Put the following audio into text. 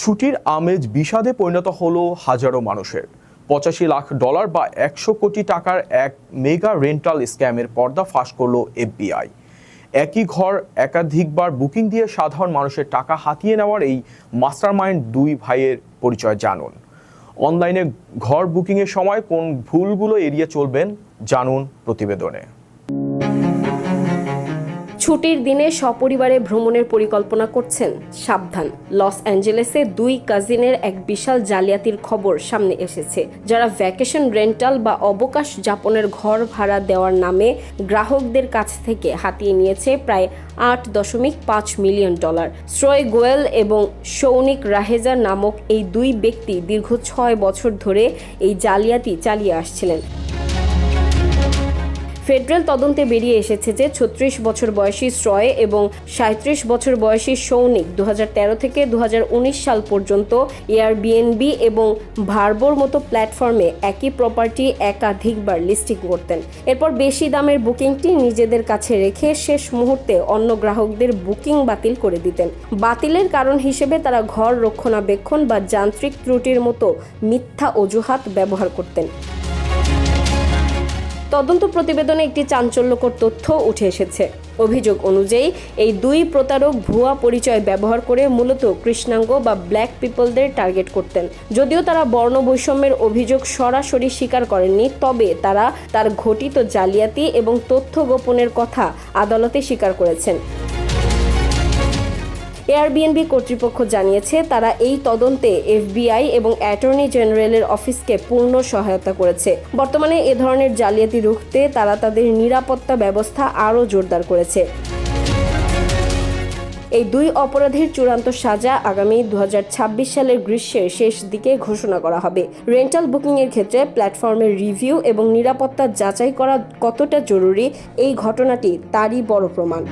ছুটির আমেজ বিষাদে পরিণত হলো হাজারো মানুষের। $85 লাখ বা 100 কোটি টাকার এক মেগা রেন্টাল স্ক্যামের পর্দা ফাঁস করল FBI। একই ঘর একাধিকবার বুকিং দিয়ে সাধারণ মানুষের টাকা হাতিয়ে নেওয়ার এই মাস্টারমাইন্ড দুই ভাইয়ের পরিচয় জানুন। অনলাইনে ঘর বুকিংয়ের সময় কোন ভুলগুলো এড়িয়ে চলবেন জানুন প্রতিবেদনে। ছুটির দিনে সপরিবারে ভ্রমণের পরিকল্পনা করছেন? সাবধান, লস অ্যাঞ্জেলেসে দুই কাজিনের এক বিশাল জালিয়াতির খবর সামনে এসেছে, যারা ভ্যাকেশন রেন্টাল বা অবকাশ যাপনের ঘর ভাড়া দেওয়ার নামে গ্রাহকদের কাছ থেকে হাতিয়ে নিয়েছে প্রায় $8.5 মিলিয়ন। শ্রয় গোয়েল এবং সৌনিক রাহেজা নামক এই দুই ব্যক্তি দীর্ঘ 6 বছর ধরে এই জালিয়াতি চালিয়ে আসছিলেন। ফেডারেল তদন্তে বেরিয়ে এসেছে যে 36 বছর বয়সী শ্রয় এবং 37 বছর বয়সী সৌনিক 2013 থেকে 2019 সাল পর্যন্ত এয়ারবিএনবি এবং ভার্বোর মতো প্ল্যাটফর্মে একই প্রপার্টি একাধিকবার লিস্টিং করতেন। এরপর বেশি দামের বুকিংটি নিজেদের কাছে রেখে শেষ মুহূর্তে অন্য গ্রাহকদের বুকিং বাতিল করে দিতেন। বাতিলের কারণ হিসেবে তারা ঘর রক্ষণাবেক্ষণ বা যান্ত্রিক ত্রুটির মতো মিথ্যা অজুহাত ব্যবহার করতেন। তদন্ত প্রতিবেদনে একটি চাঞ্চল্যকর তথ্য উঠে এসেছে। অভিযোগ অনুযায়ী এই দুই প্রতারক ভুয়া পরিচয় ব্যবহার করে মূলত কৃষ্ণাঙ্গ বা ব্ল্যাক পিপলদের টার্গেট করতেন। যদিও তারা বর্ণ বৈষম্যের অভিযোগ সরাসরি স্বীকার করেননি, তবে তারা তার ঘটিত জালিয়াতি এবং তথ্য গোপনের কথা আদালতে স্বীকার করেছেন। এয়ারবিএনবি কর্তৃপক্ষ জানিয়েছে তারা এই তদন্তে FBI এবং অ্যাটর্নি জেনারেলের অফিসকে পূর্ণ সহায়তা করেছে। বর্তমানে এ ধরনের জালিয়াতি রুখতে তারা তাদের নিরাপত্তা ব্যবস্থা আরও জোরদার করেছে। এই দুই অপরাধীর চূড়ান্ত সাজা আগামী 2026 সালের গ্রীষ্মের শেষ দিকে ঘোষণা করা হবে। রেন্টাল বুকিংয়ের ক্ষেত্রে প্ল্যাটফর্মের রিভিউ এবং নিরাপত্তা যাচাই করা কতটা জরুরি, এই ঘটনাটি তারই বড় প্রমাণ।